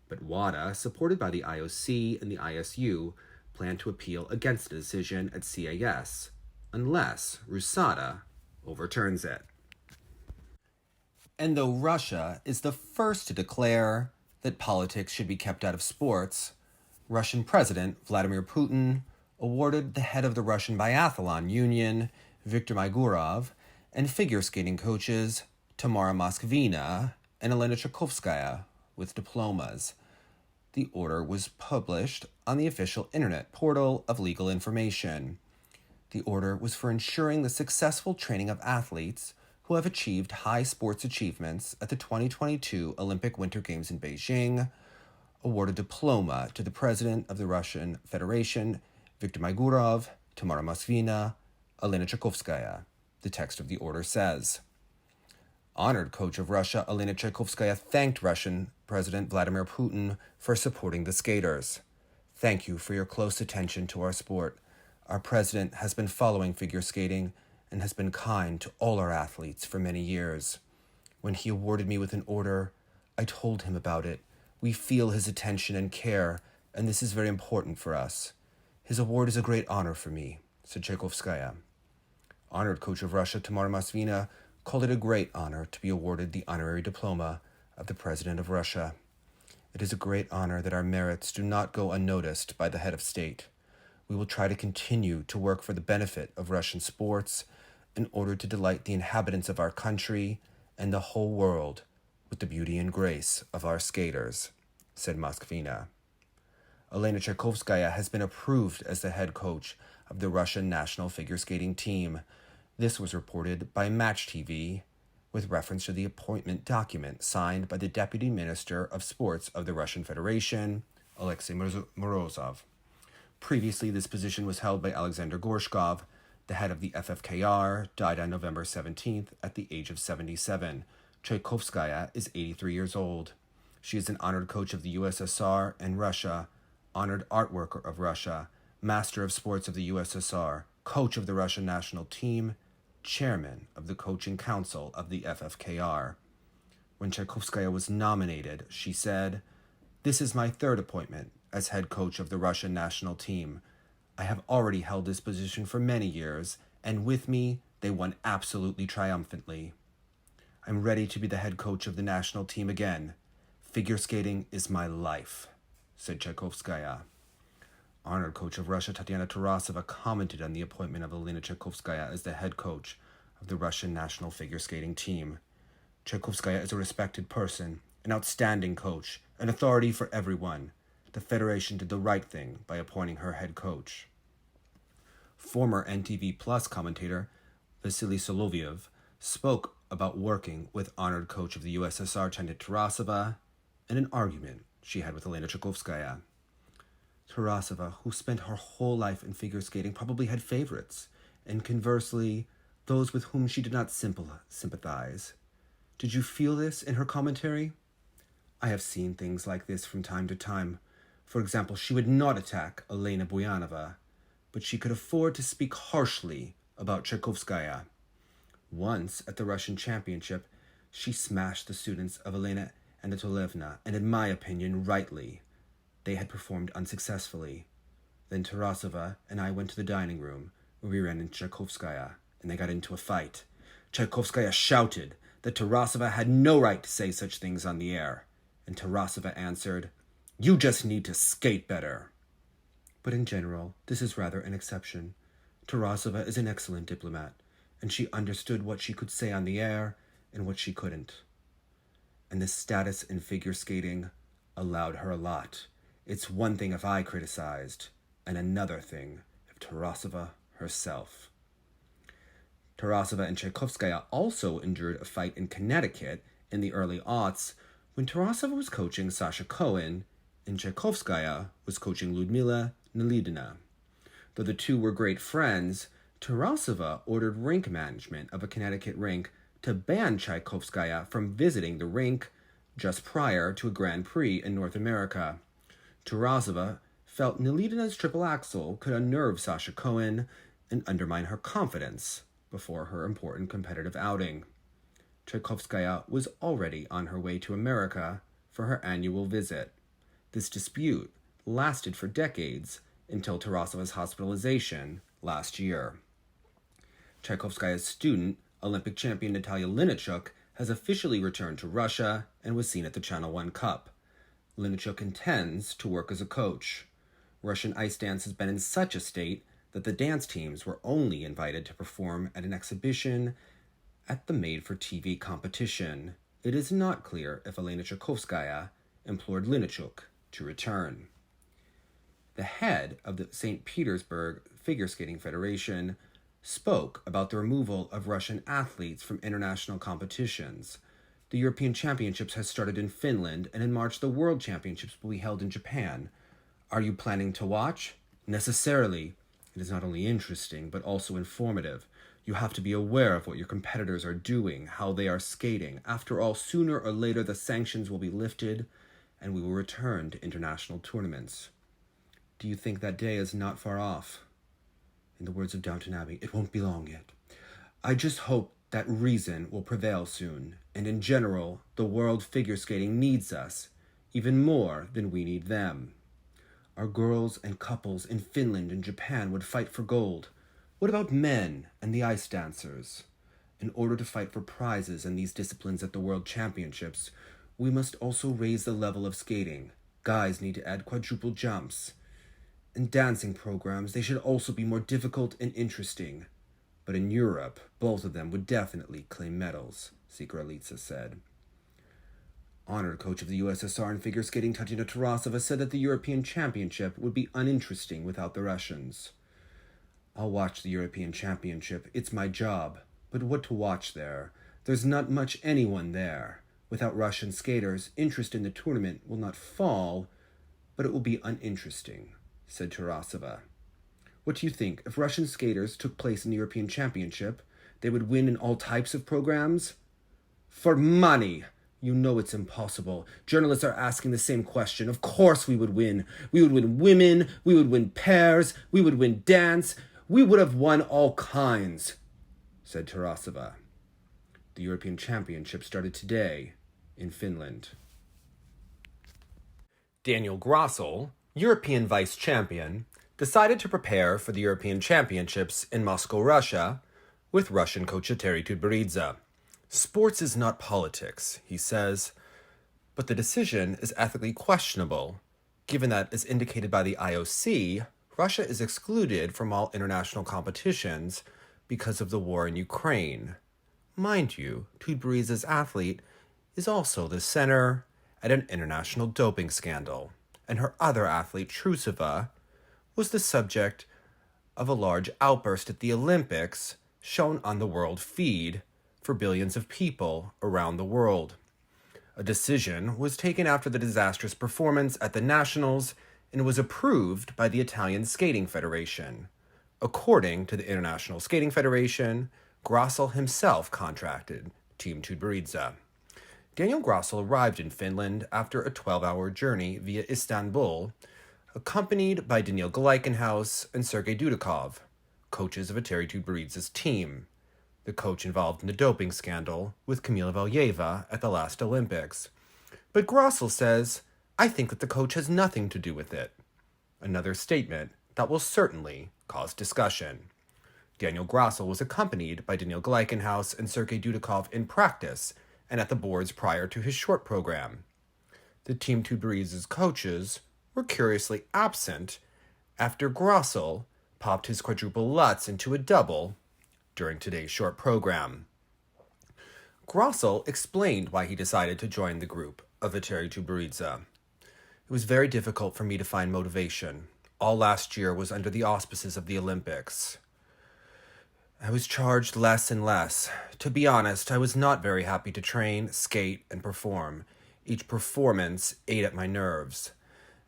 But WADA, supported by the IOC and the ISU, plan to appeal against the decision at CAS, unless RUSADA overturns it. And though Russia is the first to declare that politics should be kept out of sports, Russian President Vladimir Putin awarded the head of the Russian Biathlon Union, Viktor Maigurov, and figure skating coaches Tamara Moskvina and Alena Tchaikovskaya with diplomas. The order was published on the official internet portal of Legal Information. The order was for ensuring the successful training of athletes who have achieved high sports achievements at the 2022 Olympic Winter Games in Beijing, awarded diploma to the president of the Russian Federation, Viktor Maigurov, Tamara Moskvina, Alena Tchaikovskaya, the text of the order says. Honored coach of Russia, Alena Tchaikovskaya, thanked Russian President Vladimir Putin for supporting the skaters. Thank you for your close attention to our sport. Our president has been following figure skating and has been kind to all our athletes for many years. When he awarded me with an order, I told him about it. We feel his attention and care, and this is very important for us. His award is a great honor for me, said Tchaikovskaya. Honored coach of Russia, Tamara Moskvina, called it a great honor to be awarded the honorary diploma of the President of Russia. It is a great honor that our merits do not go unnoticed by the head of state. We will try to continue to work for the benefit of Russian sports in order to delight the inhabitants of our country and the whole world with the beauty and grace of our skaters, said Moskvina. Alena Tchaikovskaya has been approved as the head coach of the Russian national figure skating team. This was reported by Match TV with reference to the appointment document signed by the Deputy Minister of Sports of the Russian Federation, Alexei Morozov. Previously, this position was held by Alexander Gorshkov. The head of the FFKR died on November 17th at the age of 77. Tchaikovskaya is 83 years old. She is an honored coach of the USSR and Russia, honored art worker of Russia, master of sports of the USSR, coach of the Russian national team, chairman of the coaching council of the FFKR. When Tchaikovskaya was nominated, she said, "This is my third appointment as head coach of the Russian national team. I have already held this position for many years, and with me, they won absolutely triumphantly. I'm ready to be the head coach of the national team again. Figure skating is my life," said Tchaikovskaya. Honored coach of Russia, Tatyana Tarasova, commented on the appointment of Alena Tchaikovskaya as the head coach of the Russian national figure skating team. Tchaikovskaya is a respected person, an outstanding coach, an authority for everyone. The Federation did the right thing by appointing her head coach. Former NTV Plus commentator Vasily Solovyev spoke about working with honored coach of the USSR, Tatyana Tarasova, and an argument she had with Alena Tchaikovskaya. Tarasova, who spent her whole life in figure skating, probably had favorites, and conversely, those with whom she did not sympathize. Did you feel this in her commentary? I have seen things like this from time to time. For example, she would not attack Elena Buyanova, but she could afford to speak harshly about Tchaikovskaya. Once, at the Russian Championship, she smashed the students of Elena Anatolievna, and in my opinion, rightly. They had performed unsuccessfully. Then Tarasova and I went to the dining room, where we ran into Tchaikovskaya, and they got into a fight. Tchaikovskaya shouted that Tarasova had no right to say such things on the air, and Tarasova answered, "You just need to skate better." But in general, this is rather an exception. Tarasova is an excellent diplomat, and she understood what she could say on the air and what she couldn't. And this status in figure skating allowed her a lot. It's one thing if I criticized, and another thing if Tarasova herself. Tarasova and Tchaikovskaya also endured a fight in Connecticut in the early aughts when Tarasova was coaching Sasha Cohen and Tchaikovskaya was coaching Ludmila Nelidina. Though the two were great friends, Trusova ordered rink management of a Connecticut rink to ban Tchaikovskaya from visiting the rink just prior to a Grand Prix in North America. Trusova felt Nilitina's triple axel could unnerve Sasha Cohen and undermine her confidence before her important competitive outing. Tchaikovskaya was already on her way to America for her annual visit. This dispute lasted for decades until Tarasova's hospitalization last year. Tchaikovskaya's student, Olympic champion Natalia Linachuk, has officially returned to Russia and was seen at the Channel One Cup. Linachuk intends to work as a coach. Russian ice dance has been in such a state that the dance teams were only invited to perform at an exhibition at the made-for-TV competition. It is not clear if Alena Tchaikovskaya implored Linachuk to return. The head of the St. Petersburg Figure Skating Federation spoke about the removal of Russian athletes from international competitions. The European Championships has started in Finland, and in March the World Championships will be held in Japan. Are you planning to watch? Necessarily. It is not only interesting, but also informative. You have to be aware of what your competitors are doing, how they are skating. After all, sooner or later the sanctions will be lifted, and we will return to international tournaments. Do you think that day is not far off? In the words of Downton Abbey, it won't be long yet. I just hope that reason will prevail soon, and in general, the world figure skating needs us, even more than we need them. Our girls and couples in Finland and Japan would fight for gold. What about men and the ice dancers? In order to fight for prizes in these disciplines at the World Championships, we must also raise the level of skating. Guys need to add quadruple jumps. In dancing programs, they should also be more difficult and interesting. But in Europe, both of them would definitely claim medals, Sigralitsa said. Honored coach of the USSR in figure skating, Tatiana Tarasova, said that the European Championship would be uninteresting without the Russians. I'll watch the European Championship. It's my job. But what to watch there? There's not much anyone there. Without Russian skaters, interest in the tournament will not fall, but it will be uninteresting, said Tarasova. What do you think? If Russian skaters took place in the European Championship, they would win in all types of programs? For money! You know it's impossible. Journalists are asking the same question. Of course we would win. We would win women. We would win pairs. We would win dance. We would have won all kinds, said Tarasova. The European Championship started today in Finland. Daniel Grassl, European vice champion, decided to prepare for the European Championships in Moscow, Russia, with Russian coach Eteri Tutberidze. Sports is not politics, he says, but the decision is ethically questionable, given that, as indicated by the IOC, Russia is excluded from all international competitions because of the war in Ukraine. Mind you, Tutberidze's athlete is also the center at an international doping scandal, and her other athlete, Trusova, was the subject of a large outburst at the Olympics shown on the world feed for billions of people around the world. A decision was taken after the disastrous performance at the Nationals and was approved by the Italian Skating Federation. According to the International Skating Federation, Grassl himself contracted Team Tutberidze. Daniel Grassl arrived in Finland after a 12-hour journey via Istanbul, accompanied by Daniil Gleikenhaus and Sergei Dudikov, coaches of Eteri Tutberidze's team. The coach involved in the doping scandal with Kamila Valieva at the last Olympics. But Grassl says, I think that the coach has nothing to do with it. Another statement that will certainly cause discussion. Daniel Grassl was accompanied by Daniil Gleikenhaus and Sergei Dudikov in practice and at the boards prior to his short program. The Team Tutberidze's coaches were curiously absent after Grassl popped his quadruple Lutz into a double during today's short program. Grassl explained why he decided to join the group of Eteri Tutberidze. It was very difficult for me to find motivation. All last year was under the auspices of the Olympics. I was charged less and less. To be honest, I was not very happy to train, skate, and perform. Each performance ate at my nerves.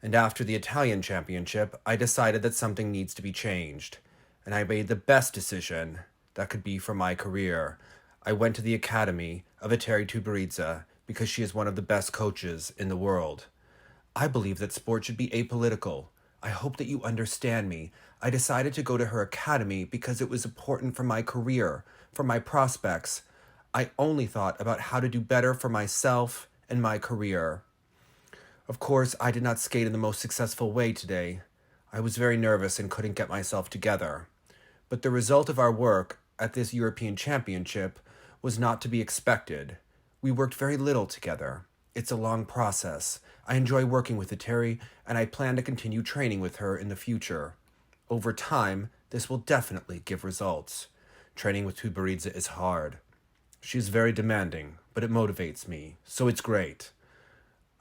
And after the Italian Championship, I decided that something needs to be changed. and I made the best decision that could be for my career. I went to the academy of Eteri Tutberidze because she is one of the best coaches in the world. I believe that sport should be apolitical. I hope that you understand me. I decided to go to her academy because it was important for my career, for my prospects. I only thought about how to do better for myself and my career. Of course, I did not skate in the most successful way today. I was very nervous and couldn't get myself together. But the result of our work at this European Championship was not to be expected. We worked very little together. It's a long process. I enjoy working with Eteri, and I plan to continue training with her in the future. Over time, this will definitely give results. Training with Tutberidze is hard. She is very demanding, but it motivates me, so it's great.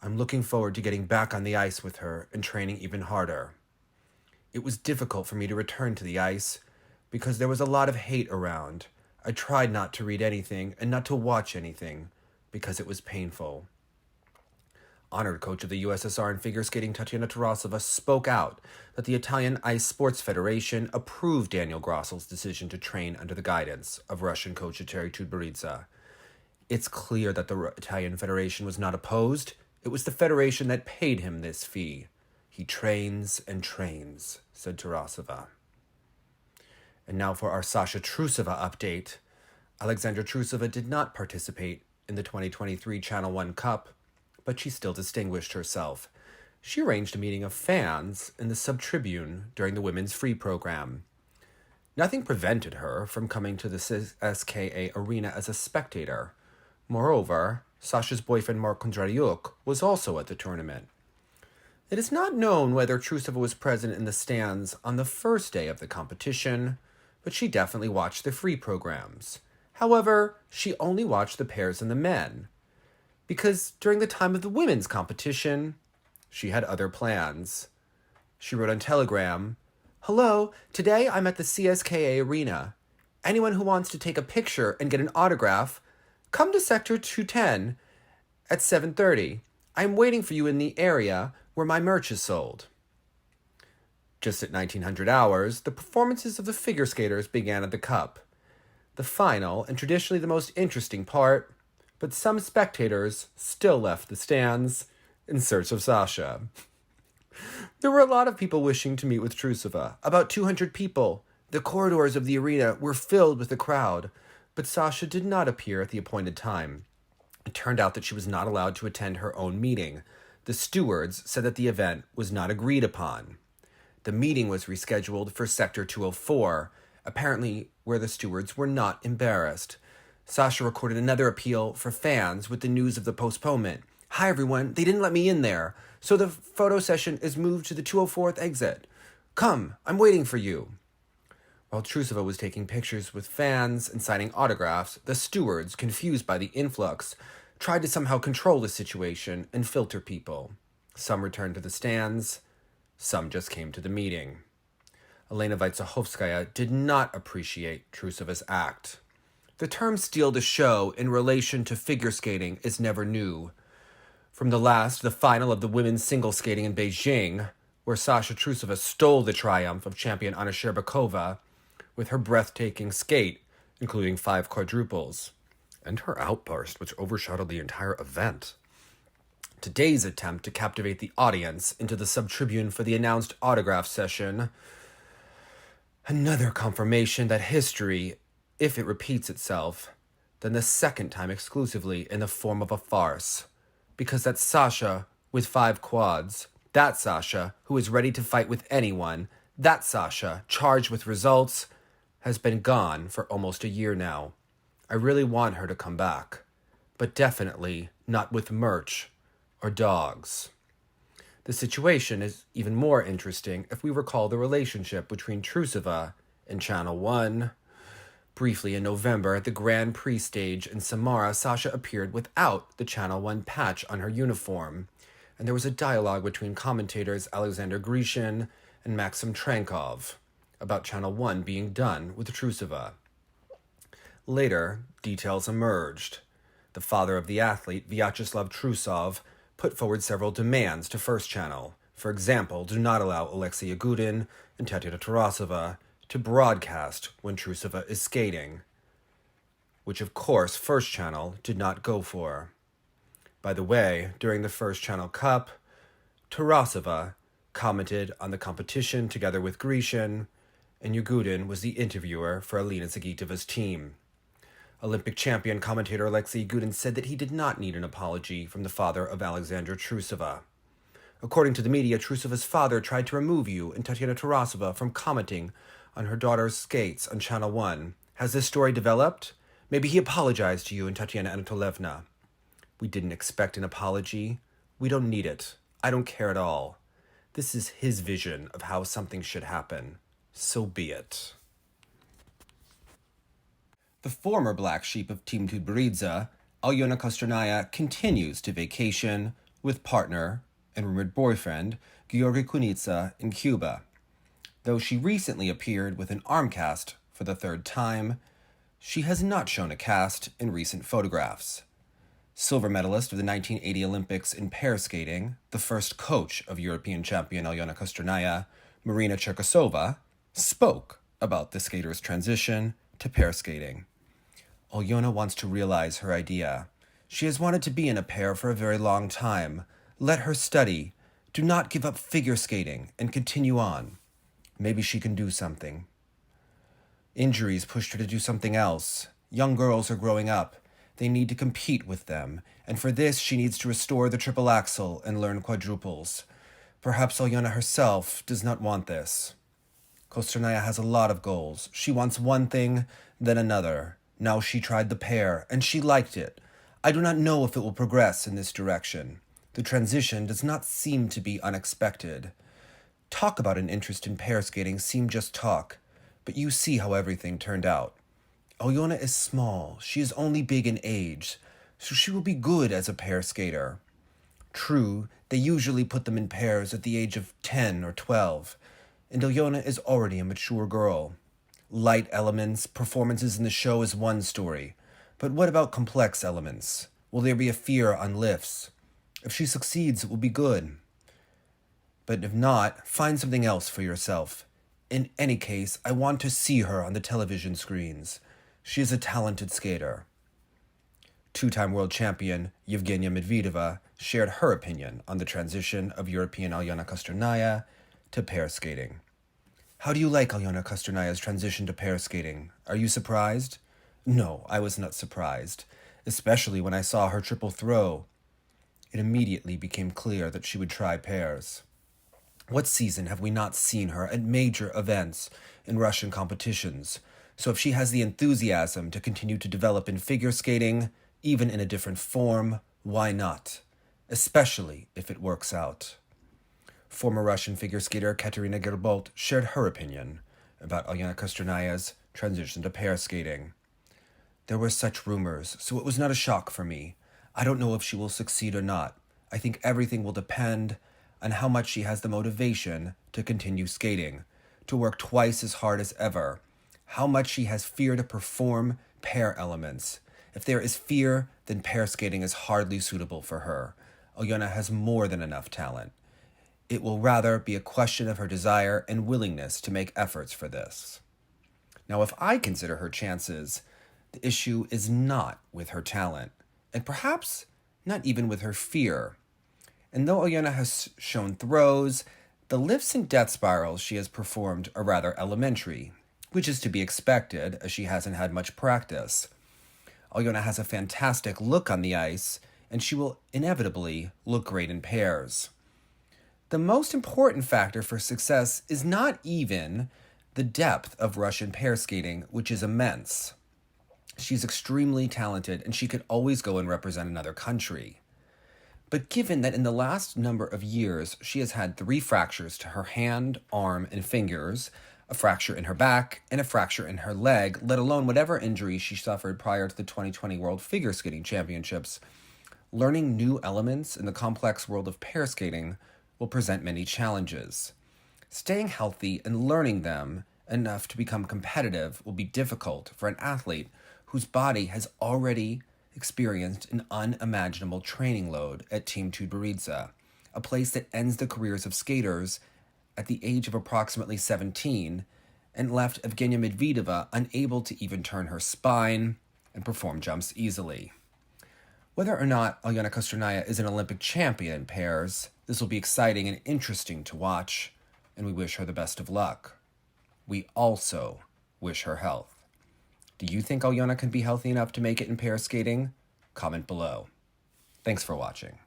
I'm looking forward to getting back on the ice with her and training even harder. It was difficult for me to return to the ice because there was a lot of hate around. I tried not to read anything and not to watch anything because it was painful. Honored coach of the USSR in figure skating Alexandra Trusova spoke out that the Italian Ice Sports Federation approved Daniel Grassl's decision to train under the guidance of Russian coach Eteri Tutberidze. It's clear that the Italian Federation was not opposed. It was the Federation that paid him this fee. He trains and trains, said Trusova. And now for our Sasha Trusova update. Alexandra Trusova did not participate in the 2023 Channel 1 Cup, but she still distinguished herself. She arranged a meeting of fans in the sub-tribune during the women's free program. Nothing prevented her from coming to the CSKA arena as a spectator. Moreover, Sasha's boyfriend Mark Kondratyuk was also at the tournament. It is not known whether Trusova was present in the stands on the first day of the competition, but she definitely watched the free programs. However, she only watched the pairs and the men, because during the time of the women's competition, she had other plans. She wrote on Telegram, "Hello, today I'm at the CSKA arena. Anyone who wants to take a picture and get an autograph, come to Sector 210 at 7:30. I'm waiting for you in the area where my merch is sold." Just at 1900 hours, the performances of the figure skaters began at the Cup. The final, and traditionally the most interesting part, but some spectators still left the stands in search of Sasha. There were a lot of people wishing to meet with Trusova, about 200 people. The corridors of the arena were filled with the crowd, but Sasha did not appear at the appointed time. It turned out that she was not allowed to attend her own meeting. The stewards said that the event was not agreed upon. The meeting was rescheduled for Sector 204, apparently where the stewards were not embarrassed. Sasha recorded another appeal for fans with the news of the postponement. "Hi everyone, they didn't let me in there, so the photo session is moved to the 204th exit. Come, I'm waiting for you." While Trusova was taking pictures with fans and signing autographs, the stewards, confused by the influx, tried to somehow control the situation and filter people. Some returned to the stands, some just came to the meeting. Alena Vaitsakhovskaya did not appreciate Trusova's act. The term "steal the show" in relation to figure skating is never new. From the final of the women's single skating in Beijing, where Sasha Trusova stole the triumph of champion Anna Sherbakova with her breathtaking skate, including 5 quadruples, and her outburst, which overshadowed the entire event. Today's attempt to captivate the audience into the sub-tribune for the announced autograph session. Another confirmation that history, if it repeats itself, then the second time exclusively in the form of a farce. Because that Sasha with 5 quads, that Sasha who is ready to fight with anyone, that Sasha charged with results, has been gone for almost a year now. I really want her to come back, but definitely not with merch or dogs. The situation is even more interesting if we recall the relationship between Trusova and Channel 1. Briefly in November at the Grand Prix stage in Samara, Sasha appeared without the Channel 1 patch on her uniform, and there was a dialogue between commentators Alexander Grishin and Maxim Trankov about Channel 1 being done with Trusova. Later, details emerged. The father of the athlete, Vyacheslav Trusov, put forward several demands to First Channel. For example, do not allow Alexei Yagudin and Tatiana Tarasova to broadcast when Trusova is skating, which of course First Channel did not go for. By the way, during the First Channel Cup, Trusova commented on the competition together with Grecian, and Yagudin was the interviewer for Alena Zagitova's team. Olympic champion commentator Alexei Yagudin said that he did not need an apology from the father of Alexandra Trusova. According to the media, Trusova's father tried to remove you and Tatiana Tarasova from commenting on her daughter's skates on Channel 1. Has this story developed? Maybe he apologized to you and Tatiana Anatolievna. We didn't expect an apology. We don't need it. I don't care at all. This is his vision of how something should happen. So be it. The former black sheep of Team Tutberidze, Alena Kostornaia, continues to vacation with partner and rumored boyfriend Georgi Kunitsa in Cuba. Though she recently appeared with an arm cast for the third time, she has not shown a cast in recent photographs. Silver medalist of the 1980 Olympics in pair skating, the first coach of European champion Alena Kostornaia, Marina Cherkasova, spoke about the skater's transition to pair skating. Alena wants to realize her idea. She has wanted to be in a pair for a very long time. Let her study. Do not give up figure skating and continue on. Maybe she can do something. Injuries pushed her to do something else. Young girls are growing up. They need to compete with them, and for this she needs to restore the triple axel and learn quadruples. Perhaps Alena herself does not want this. Kostornaia has a lot of goals. She wants one thing, then another. Now she tried the pair, and she liked it. I do not know if it will progress in this direction. The transition does not seem to be unexpected. Talk about an interest in pair skating seemed just talk, but you see how everything turned out. Alena is small. She is only big in age, so she will be good as a pair skater. True, they usually put them in pairs at the age of 10 or 12, and Alena is already a mature girl. Light elements, performances in the show is one story, but what about complex elements? Will there be a fear on lifts? If she succeeds, it will be good. But if not, find something else for yourself. In any case, I want to see her on the television screens. She is a talented skater. Two-time world champion Yevgenia Medvedeva shared her opinion on the transition of European Alena Kostornaia to pair skating. How do you like Alena Kostornaia's transition to pair skating? Are you surprised? No, I was not surprised, especially when I saw her triple throw. It immediately became clear that she would try pairs. What season have we not seen her at major events in Russian competitions? So if she has the enthusiasm to continue to develop in figure skating, even in a different form, why not? Especially if it works out. Former Russian figure skater Katerina Gerbolt shared her opinion about Alena Kostornaia's transition to pair skating. There were such rumors, so it was not a shock for me. I don't know if she will succeed or not. I think everything will depend on how much she has the motivation to continue skating, to work twice as hard as ever, how much she has fear to perform pair elements. If there is fear, then pair skating is hardly suitable for her. Alena has more than enough talent. It will rather be a question of her desire and willingness to make efforts for this. Now, if I consider her chances, the issue is not with her talent, and perhaps not even with her fear. And though Alena has shown throws, the lifts and death spirals she has performed are rather elementary, which is to be expected as she hasn't had much practice. Alena has a fantastic look on the ice, and she will inevitably look great in pairs. The most important factor for success is not even the depth of Russian pair skating, which is immense. She's extremely talented, and she could always go and represent another country. But given that in the last number of years she has had 3 fractures to her hand, arm, and fingers, a fracture in her back, and a fracture in her leg, let alone whatever injury she suffered prior to the 2020 World Figure Skating Championships, learning new elements in the complex world of pair skating will present many challenges. Staying healthy and learning them enough to become competitive will be difficult for an athlete whose body has already experienced an unimaginable training load at Team Tutberidze, a place that ends the careers of skaters at the age of approximately 17 and left Evgenia Medvedeva unable to even turn her spine and perform jumps easily. Whether or not Alena Kostornaia is an Olympic champion in pairs, this will be exciting and interesting to watch, and we wish her the best of luck. We also wish her health. Do you think Alena can be healthy enough to make it in pair skating? Comment below. Thanks for watching.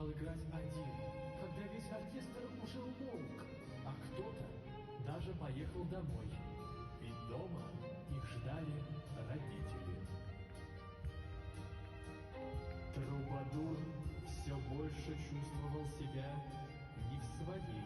Играть один, когда весь оркестр уже умолк, а кто-то даже поехал домой. Ведь дома их не в своей